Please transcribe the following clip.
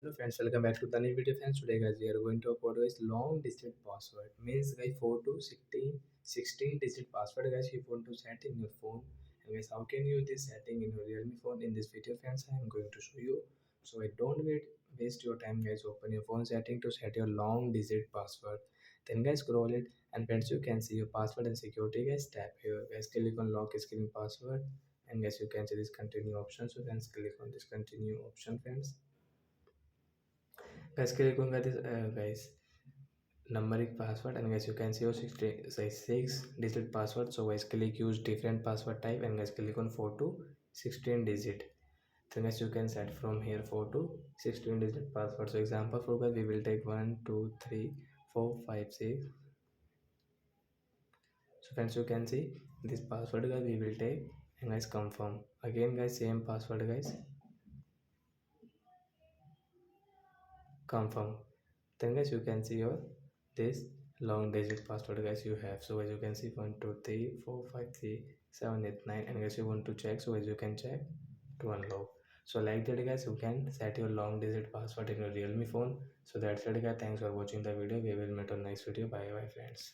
Hello friends, welcome back to the new video friends. Today guys we are going to upload guys long distance password. Means guys 4 to 16 digit password guys you want to set in your phone. And guys how can you use this setting in your Realme phone? In this video friends I am going to show you. So I don't waste your time guys. Open your phone setting to set your long digit password. Then guys scroll it and friends you can see your password and security guys. Tap here guys, click on lock screen password, and guys you can see this continue option. So friends click on this continue option friends. Guys click on this guys numeric password, and guys you can see your 6 digit password. So guys click use different password type, and guys click on 4 to 16 digit. Then guys you can set from here 4 to 16 digit password. So example for guys we will take 1 2 3 4 5 6. So friends you can see this password guys we will take, and guys confirm again guys same password guys confirm. Then guys you can see your this long digit password guys you have. So as you can see 1 2 3 4 5 6 7 8 9, and guys you want to check, so as you can check to unlock. So like that guys you can set your long digit password in your Realme phone. So that's it guys, thanks for watching the video. We will meet on next video. Bye bye friends.